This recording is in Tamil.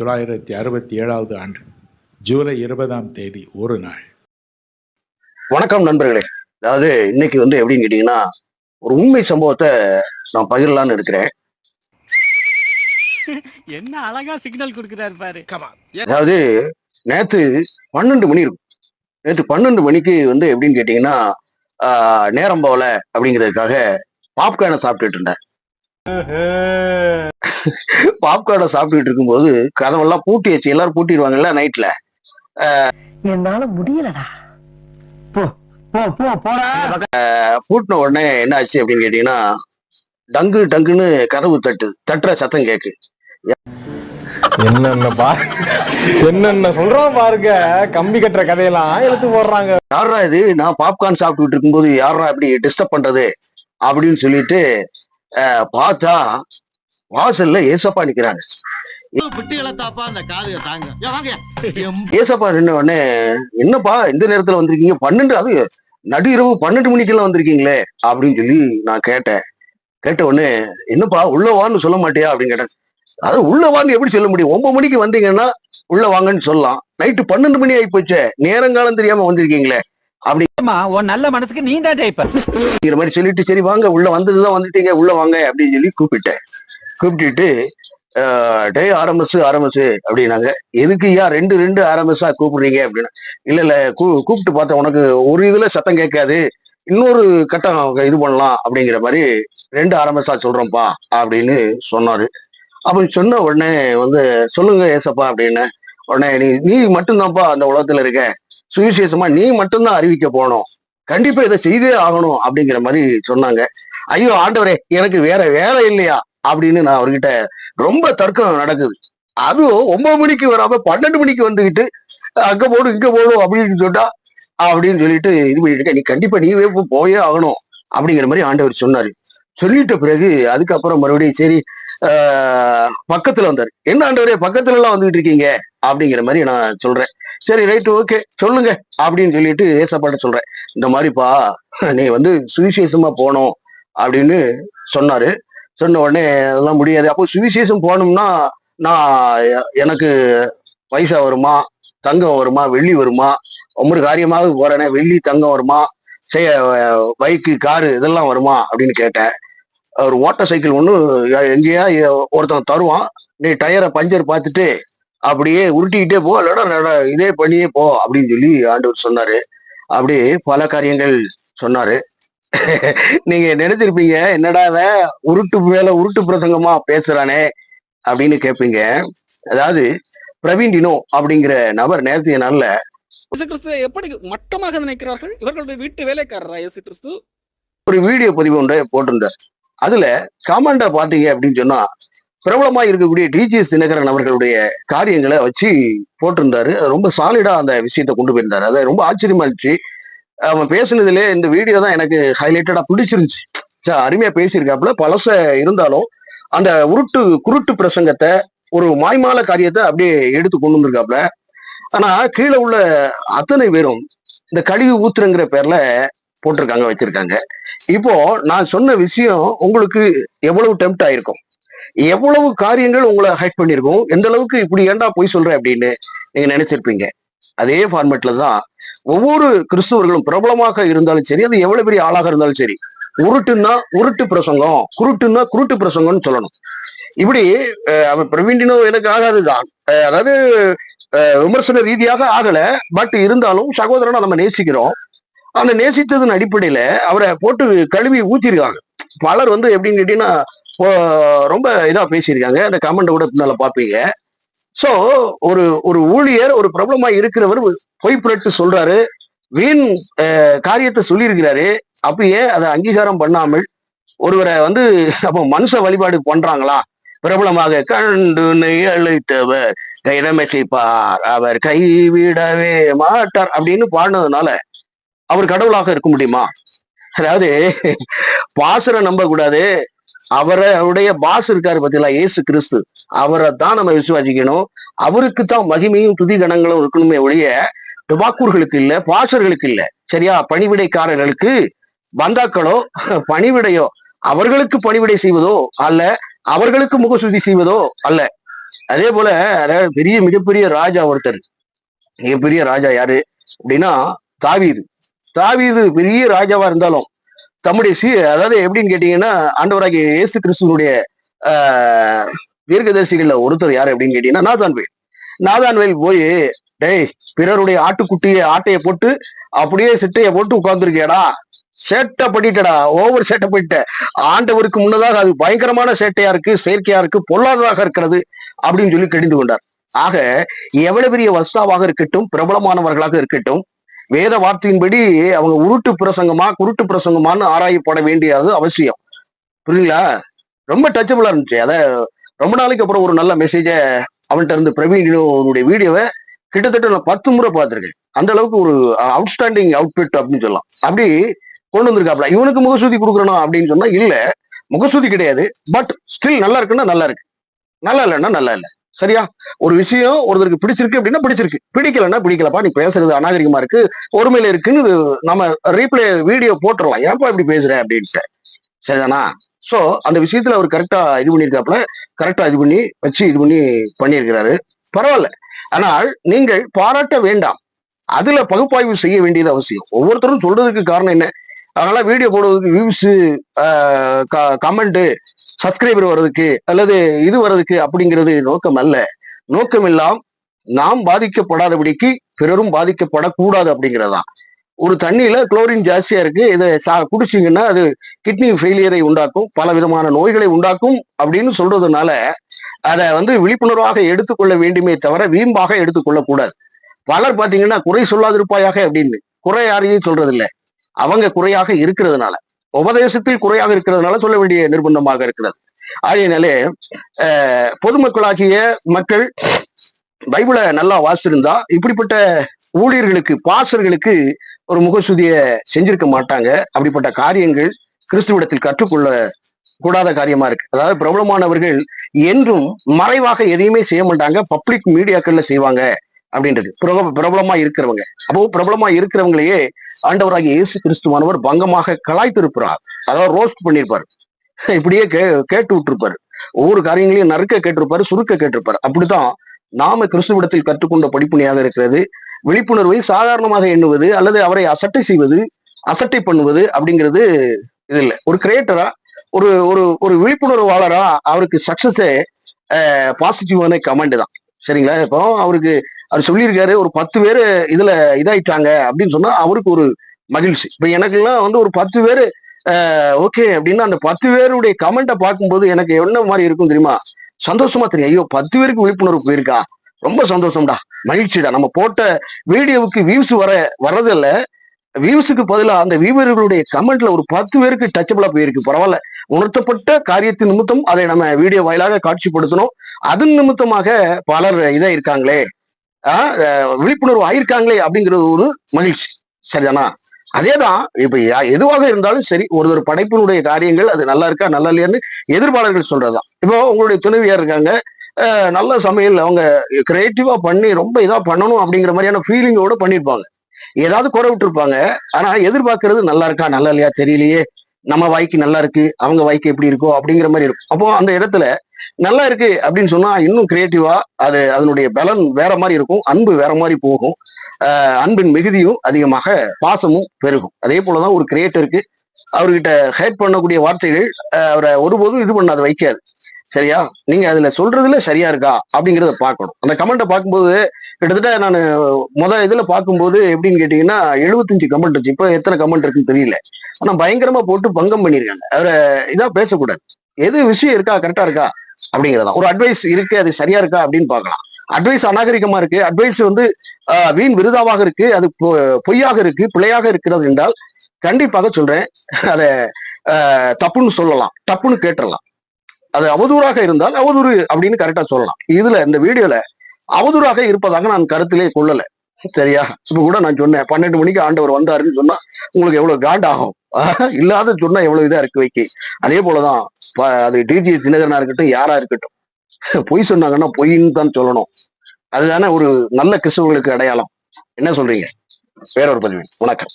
1967 ஆண்டு ஜூலை 20ஆம் தேதி ஒரு நாள். வணக்கம் நண்பர்களே. அதாவது இன்னைக்கு எப்படின்னு கேட்டீங்கன்னா, ஒரு உண்மை சம்பவத்தை நான் பகிரலான்னு இருக்கிறேன். என்ன அழகா சிக்னல் கொடுக்கிறாரு பாரு. அதாவது நேத்து 12 மணி இருக்கும். நேத்து 12 மணிக்கு எப்படின்னு கேட்டீங்கன்னா, நேரம் போல அப்படிங்கிறதுக்காக பாப்கார்னை சாப்பிட்டுட்டு இருந்தேன். பாப்கார்னை சாப்பிட்டுட்டு இருக்கும்போது கதவெல்லாம் பூட்டியாச்சு. எல்லாரும் பூட்டிடுவாங்கல்ல நைட்ல. என்னால முடியலடா. பூட்டின உடனே என்ன ஆச்சு அப்படின்னு கேட்டீங்கன்னா, டங்கு டங்குன்னு கதவு தட்டுற சத்தம் கேக்கு. என்னென்ன சொல்றோம் பாருங்க. கம்பி கட்டுற கதையெல்லாம் எடுத்து போடுறாங்க. யாரா இது, நான் பாப்கார்ன் சாப்பிட்டுட்டு இருக்கும்போது யாரா இப்படி டிஸ்டர்ப் பண்றது அப்படின்னு சொல்லிட்டு பார்த்தா வாசல்ல ஏசப்பா நிக்கிறாங்க. ஏசப்பா நின்ன உடனே, என்னப்பா இந்த நேரத்துல வந்திருக்கீங்க? 12, அது நடு இரவு 12 மணிக்கெல்லாம் வந்திருக்கீங்களே அப்படின்னு சொல்லி நான் கேட்டேன். கேட்ட உடனே, என்னப்பா உள்ள வான்னு சொல்ல மாட்டியா அப்படின்னு கேட்டேன். அது உள்ள வான்னு எப்படி சொல்ல முடியும்? 9 மணிக்கு வந்தீங்கன்னா உள்ள வாங்கன்னு சொல்லலாம். நைட்டு 12 மணி ஆகி போச்சு, நேரங்காலம் தெரியாம வந்திருக்கீங்களே அப்படி நல்ல மனசுக்கு நீ தான் ஜெயிப்ப மாதிரி சொல்லிட்டு, சரி வாங்க உள்ள வந்ததுதான் வந்துட்டீங்க உள்ள வாங்க அப்படின்னு சொல்லி கூப்பிட்டுட்டு டே ஆரம்பிச்சு அப்படின்னாங்க. எதுக்கு ஐயா ரெண்டு ஆரம்பிச்சா கூப்பிடுறீங்க அப்படின்னா, இல்ல கூப்பிட்டு பார்த்தேன், உனக்கு ஒரு இதுல சத்தம் கேட்காது, இன்னொரு கட்டம் இது பண்ணலாம் அப்படிங்கிற மாதிரி 2 ஆரம்பிச்சா சொல்றோம்ப்பா அப்படின்னு சொன்னாரு. அப்படி சொன்ன உடனே சொல்லுங்க ஏசப்பா அப்படின்னு. உடனே நீ மட்டும்தான்ப்பா அந்த உலகத்துல இருக்க, சுவிசேஷமா நீ மட்டும்தான் அறிவிக்க போகணும், கண்டிப்பா இதை செய்தே ஆகணும் அப்படிங்கிற மாதிரி சொன்னாங்க. ஐயோ ஆண்டவரே, எனக்கு வேற வேலை இல்லையா அப்படின்னு நான் அவர்கிட்ட ரொம்ப தர்க்கம் நடக்குது. அதுவும் 9 மணிக்கு வராம 12 மணிக்கு வந்துகிட்டு அங்க போடும் இங்க போடும் அப்படின்னு சொன்னா அப்படின்னு சொல்லிட்டு இது பண்ணிட்டு, நீ கண்டிப்பா நீவே போயே ஆகணும் அப்படிங்கிற மாதிரி ஆண்டவர் சொன்னாரு. சொல்லிட்ட பிறகு அதுக்கப்புறம் மறுபடியும் சரி பக்கத்துல வந்தாரு. என்ன ஆண்டவரே பக்கத்துல எல்லாம் வந்துகிட்டு இருக்கீங்க அப்படிங்கிற மாதிரி நான் சொல்றேன். சரி ரைட்டு ஓகே சொல்லுங்க அப்படின்னு சொல்லிட்டு ஏசப்பாட்ட சொல்றேன். இந்த மாதிரிப்பா நீ சுவிசேஷமா போனோம் அப்படின்னு சொன்னாரு. சொன்ன உடனே அதெல்லாம் முடியாது. அப்போ சுவிசேஷம் போகணும்னா நான் எனக்கு பைசா வருமா, தங்கம் வருமா, வெள்ளி வருமா? ஒவ்வொரு காரியமாக போறேனே, வெள்ளி தங்கம் வருமா, பைக்கு காரு இதெல்லாம் வருமா அப்படின்னு கேட்டேன். ஒரு ஓட்டர் சைக்கிள் ஒண்ணு எங்கேயா ஒருத்தன் தருவான், நீ டயரை பஞ்சர் பார்த்துட்டு அப்படியே உருட்டிக்கிட்டே போ, இல்லடா இதே பண்ணியே போ அப்படின்னு சொல்லி ஆண்டவர் சொன்னாரு. அப்படி பல காரியங்கள் சொன்னாரு. நீங்க நினைச்சிருப்பீங்க, என்னடா உருட்டு மேல உருட்டு பிரசங்கமா பேசுறானே அப்படின்னு கேட்பீங்க. அதாவது பிரவீன் டினோ அப்படிங்கிற நபர் நேரத்தைய நாள்ல எப்படி மட்டமாக நினைக்கிறார்கள், இவர்களுடைய வீட்டு வேலைக்காரரா இயேசு கிறிஸ்து, ஒரு வீடியோ பதிவு ஒன்றை போட்டிருந்தார். அதுல காமெண்டா பாத்தீங்க அப்படின்னு சொன்னா, பிரபலமா இருக்கக்கூடிய டிஜிஎஸ் தினகரன் அவர்களுடைய காரியங்களை வச்சு போட்டிருந்தாரு. ரொம்ப சாலிடா அந்த விஷயத்த கொண்டு போயிருந்தாரு. அது ரொம்ப ஆச்சரியமா இருந்துச்சு. அவன் பேசுனதுல இந்த வீடியோ தான் எனக்கு ஹைலைட்டடா பிடிச்சிருந்துச்சு. அருமையா பேசியிருக்காப்புல. பழச இருந்தாலும் அந்த குருட்டு பிரசங்கத்தை, ஒரு மாய்மால காரியத்தை அப்படியே எடுத்து கொண்டு வந்திருக்காப்புல. ஆனா கீழே உள்ள அத்தனை பேரும் இந்த கழிவு ஊத்துறங்கிற பேர்ல போட்டிருக்காங்க, வச்சிருக்காங்க. இப்போ நான் சொன்ன விஷயம் உங்களுக்கு எவ்வளவு டெம்ப்ட் ஆயிருக்கும், எவ்வளவு காரியங்கள் உங்களை ஹைட் பண்ணிருக்கும், எந்த அளவுக்கு இப்படி ஏன்டா போய் சொல்றேன் அப்படின்னு நீங்க நினைச்சிருப்பீங்க. அதே ஃபார்மேட்ல தான் ஒவ்வொரு கிறிஸ்துவர்களும் பிரபலமாக இருந்தாலும் சரி, அது எவ்வளவு பெரிய ஆளாக இருந்தாலும் சரி, உருட்டுன்னா உருட்டு பிரசங்கம், குருட்டுன்னா குருட்டு பிரசங்கம்னு சொல்லணும். இப்படி அவன் பிரவீண்டினோ எனக்கு ஆகாதுதான், அதாவது விமர்சன ரீதியாக ஆகல, பட் இருந்தாலும் சகோதரனை நம்ம நேசிக்கிறோம். அந்த நேசித்ததன் அடிப்படையில அவரை போட்டு கழுவி ஊத்திருக்காங்க. பலர் எப்படின்னு கேட்டீங்கன்னா ரொம்ப இதா பேசியிருக்காங்க. அந்த கமெண்ட் கூட பின்னால பாப்பீங்க. சோ ஒரு ஊழியர், ஒரு பிரபலமா இருக்கிறவர் பொய் புரட்டு சொல்றாரு, வீண் காரியத்தை சொல்லியிருக்கிறாரு. அப்பயே அதை அங்கீகாரம் பண்ணாமல் ஒருவரை அப்போ மனுஷ வழிபாடு பண்றாங்களா? பிரபலமாக கண்டு அழைத்தவர் கைரமைப்பார், அவர் கைவிடவே மாட்டார் அப்படின்னு பாடினதுனால அவர் கடவுளாக இருக்க முடியுமா? அதாவது பாசரை நம்ப கூடாது, அவருடைய பாஸ் இருக்காரு பார்த்தீங்களா, இயேசு கிறிஸ்து, அவரை தான் நம்ம விசுவாசிக்கணும். அவருக்கு தான் மகிமையும் துதி கணங்களும் இருக்கணுமே ஒழிய டுபாக்கூர்களுக்கு இல்ல, பாசர்களுக்கு இல்ல. சரியா? பணிவிடைக்காரர்களுக்கு, பந்தாக்களோ பணிவிடையோ அவர்களுக்கு பணிவிடை செய்வதோ அல்ல, அவர்களுக்கு முகசுதி செய்வதோ அல்ல. அதே போல அதாவது மிகப்பெரிய ராஜா ஒருத்தர், மிகப்பெரிய ராஜா யாரு அப்படின்னா தாவீது. தாவீது பெரிய ராஜாவா இருந்தாலும் தம்முடைய அதாவது எப்படின்னு கேட்டீங்கன்னா ஆண்டவராகிய இயேசு கிறிஸ்துவனுடைய ஆஹ் தீர்க்கதரிசிகள்ல ஒருத்தர் யாரு அப்படின்னு கேட்டீங்கன்னா நாதான்வேல் போய், டேய் பிறருடைய ஆட்டையை போட்டு அப்படியே சிட்டைய போட்டு உட்கார்ந்துருக்கியடா, சேட்டை பண்ணிட்டடா, ஓவர் சேட்டை பண்ணிட்ட, ஆண்டவருக்கு முன்னதாக அது பயங்கரமான சேட்டையா இருக்கு, செயற்கையா இருக்கு, பொல்லாததாக இருக்கிறது அப்படின்னு சொல்லி கடிந்து கொண்டார். ஆக எவ்வளவு பெரிய வஸ்தாவாக இருக்கட்டும், பிரபலமானவர்களாக இருக்கட்டும், வேத வார்த்தையின்படி அவங்க குருட்டு பிரசங்கமான்னு ஆராயப்பட வேண்டியது அவசியம். புரியுங்களா? ரொம்ப டச்சபிளா இருந்துச்சு. அத ரொம்ப நாளைக்கு அப்புறம் ஒரு நல்ல மெசேஜ அவன்கிட்ட இருந்து பிரவீனுடைய வீடியோவை கிட்டத்தட்ட நான் 10 முறை பார்த்திருக்கேன். அந்த அளவுக்கு ஒரு அவுட்ஸ்டாண்டிங் அவுட்பிட் அப்படின்னு சொல்லலாம். அப்படி கொண்டு வந்திருக்காப்ல. இவனுக்கு முகசூதி கொடுக்கணும் அப்படின்னு சொன்னா இல்ல, முகசூதி கிடையாது. பட் ஸ்டில் நல்லா இருக்குன்னா நல்லா இருக்கு, நல்லா இல்லைன்னா நல்லா இல்லை. சரியா? ஒரு விஷயம் ஒருத்தருக்கு பிடிச்சிருக்கு அப்படின்னா பிடிச்சிருக்கு, பிடிக்கலன்னா பிடிக்கலப்பா, நீ பேசுறது அநாகரிகமா இருக்கு, ஒருமையில இருக்குன்னு நம்ம ரீப்ளே வீடியோ போட்டுடலாம், ஏன்ப்பா இப்படி பேசுற அப்படின்ட்டு. சரிதானா? சோ அந்த விஷயத்துல அவர் கரெக்டா இது பண்ணியிருக்காப்புல, கரெக்டா இது பண்ணி பண்ணியிருக்கிறாரு. பரவாயில்ல. ஆனால் நீங்கள் பாராட்ட வேண்டாம், அதுல பகுப்பாய்வு செய்ய வேண்டியது அவசியம். ஒவ்வொருத்தரும் சொல்றதுக்கு காரணம் என்ன, அதனால வீடியோ போடுறதுக்கு வியூஸ், கமெண்ட், சப்ஸ்கிரைபர் வர்றதுக்கு அல்லது இது வர்றதுக்கு அப்படிங்கிறது நோக்கம் அல்ல. நோக்கம் எல்லாம் நாம் பாதிக்கப்படாதபடிக்கு பிறரும் பாதிக்கப்படக்கூடாது அப்படிங்கிறதுதான். ஒரு தண்ணியில குளோரின் ஜாஸ்தியா இருக்கு, இதை குடிச்சிங்கன்னா அது கிட்னி ஃபெயிலியரை உண்டாக்கும், பல விதமான நோய்களை உண்டாக்கும் அப்படின்னு சொல்றதுனால அதை விழிப்புணர்வாக எடுத்துக்கொள்ள வேண்டுமே தவிர வீம்பாக எடுத்துக்கொள்ளக்கூடாது. பலர் பாத்தீங்கன்னா குறை சொல்லாதிருப்பாயாக அப்படின்னு குறை யாரையும் சொல்றது இல்லை, அவங்க குறையாக இருக்கிறதுனால, உபதேசத்தில் குறையாக இருக்கிறதுனால சொல்ல வேண்டிய நிர்பந்தமாக இருக்கிறது. ஆகையினாலே பொதுமக்களாகிய மக்கள் பைபிளை நல்லா வாசிச்சிருந்தா இப்படிப்பட்ட ஊழியர்களுக்கு, பாஸ்டர்களுக்கு ஒரு முகசுதிய செஞ்சிருக்க மாட்டாங்க. அப்படிப்பட்ட காரியங்கள் கிறிஸ்துவிடத்தில் கற்றுக்கொள்ள கூடாத காரியமா இருக்கு. அதாவது பிரபலமானவர்கள் என்றும் மறைவாக எதையுமே செய்ய மாட்டாங்க, பப்ளிக் மீடியாக்கள்ல செய்வாங்க அப்படின்றது. பிரபலமா இருக்கிறவங்க, அப்போ பிரபலமா இருக்கிறவங்களையே ஆண்டவராகிய இயேசு கிறிஸ்துவானவர் பங்கமாக கலாய்த்திருப்பார், அதாவது ரோஸ்ட் பண்ணியிருப்பாரு, இப்படியே கேட்டு விட்டுருப்பாரு, ஒவ்வொரு காரியங்களையும் நறுக்க கேட்டிருப்பாரு, சுருக்க கேட்டிருப்பாரு. அப்படித்தான் நாம கிறிஸ்துவிடத்தில் கற்றுக்கொண்ட படிப்புனையாக இருக்கிறது. விழிப்புணர்வை சாதாரணமாக எண்ணுவது அல்லது அவரை அசட்டை பண்ணுவது அப்படிங்கிறது இது இல்லை. ஒரு கிரியேட்டரா, ஒரு ஒரு ஒரு விழிப்புணர்வாளரா அவருக்கு சக்சஸே பாசிட்டிவான கமெண்ட் தான். சரிங்களா? இப்போ அவர் சொல்லியிருக்காரு, ஒரு 10 பேர் இதுல இதாயிட்டாங்க அப்படின்னு சொன்னா அவருக்கு ஒரு மகிழ்ச்சி. இப்ப எனக்குலாம் ஒரு 10 பேர் ஓகே அப்படின்னா அந்த 10 பேருடைய கமெண்ட்டை பார்க்கும்போது எனக்கு என்ன மாதிரி இருக்கும் தெரியுமா? சந்தோஷமா தெரியும். ஐயோ 10 பேருக்கு விழிப்புணர்வு போயிருக்கா, ரொம்ப சந்தோஷம்டா, மகிழ்ச்சிடா. நம்ம போட்ட வீடியோவுக்கு வியூஸ் வர்றதில்ல, வியூஸுக்கு பதிலாக அந்த வியூவர்களுடைய கமெண்ட்ல ஒரு 10 பேருக்கு டச்சபிளா போயிருக்கு. பரவாயில்ல, உணர்த்தப்பட்ட காரியத்தின் நிமித்தம் அதை நம்ம வீடியோ வாயிலாக காட்சிப்படுத்தணும், அதன் நிமித்தமாக பலர் இதா இருக்காங்களே, விழிப்புணர்வு ஆயிருக்காங்களே அப்படிங்கிறது ஒரு மகிழ்ச்சி. சரிதானா? அதேதான் இப்ப எதுவாக இருந்தாலும் சரி, ஒரு படைப்பினுடைய காரியங்கள் அது நல்லா இருக்கா நல்லா இல்லையான்னு எதிர்ப்பாளர்கள் சொல்றதுதான். இப்போ உங்களுடைய துணைவியா இருக்காங்க, நல்ல சமையல், அவங்க கிரியேட்டிவா பண்ணி ரொம்ப இதா பண்ணணும் அப்படிங்கிற மாதிரியான ஃபீலிங்கோட பண்ணிருப்பாங்க, ஏதாவது குறை விட்டுருப்பாங்க. ஆனா எதிர்பார்க்கறது நல்லா இருக்கா நல்லா இல்லையா தெரியலையே, நம்ம வாய்க்கு நல்லா இருக்கு, அவங்க வாய்க்கு எப்படி இருக்கோ அப்படிங்கிற மாதிரி இருக்கும். அப்போ அந்த இடத்துல நல்லா இருக்கு அப்படின்னு சொன்னா இன்னும் கிரியேட்டிவா அதனுடைய பலன் வேற மாதிரி இருக்கும், அன்பு வேற மாதிரி போகும், அன்பின் மிகுதியும் அதிகமாக, பாசமும் பெருகும். அதே போலதான் ஒரு கிரியேட்டருக்கு அவர்கிட்ட ஹேட் பண்ணக்கூடிய வார்த்தைகள் அவரை ஒருபோதும் இது பண்ணாது, வைக்காது. சரியா? நீங்க அதுல சொல்றதுல சரியா இருக்கா அப்படிங்கிறத பார்க்கணும். அந்த கமெண்ட்டை பார்க்கும்போது கிட்டத்தட்ட நான் இதுல பார்க்கும்போது எப்படின்னு கேட்டீங்கன்னா 75 கமெண்ட் இருந்துச்சு. இப்போ எத்தனை கமெண்ட் இருக்குன்னு தெரியல. ஆனா பயங்கரமா போட்டு பங்கம் பண்ணிருக்காங்க. அவரை இதா பேசக்கூடாது, எது விஷயம் இருக்கா கரெக்டா இருக்கா அப்படிங்கிறதா. ஒரு அட்வைஸ் இருக்கு, அது சரியா இருக்கா அப்படின்னு பார்க்கலாம். அட்வைஸ் அநாகரிகமா இருக்கு, அட்வைஸ் வீண் விருதாவாக இருக்கு, அது பொய்யாக இருக்கு, பிழையாக இருக்கிறது என்றால் கண்டிப்பாக சொல்றேன், அதை தப்புன்னு சொல்லலாம், தப்புன்னு கேட்டுடலாம். அது அவதூறாக இருந்தால் அவதூறு அப்படின்னு கரெக்டா சொல்லலாம். இதுல இந்த வீடியோல அவதூறாக இருப்பதாக நான் கருத்திலே கொள்ளல. சரியா? இப்ப கூட நான் சொன்னேன் 12 மணிக்கு ஆண்டவர் வந்தாருன்னு சொன்னா உங்களுக்கு எவ்வளவு காண்ட் ஆகும், இல்லாத சொன்னா எவ்வளவு இதா இருக்கு வைக்க. அதே போலதான் அது டிஜி தினகரனா இருக்கட்டும், யாரா இருக்கட்டும், பொய் சொன்னாங்கன்னா பொய்ன்னு தான் சொல்லணும். அதுதானே ஒரு நல்ல கிறிஸ்தவர்களுக்கு அடையாளம். என்ன சொல்றீங்க? வேற ஒரு பதிவு. வணக்கம்.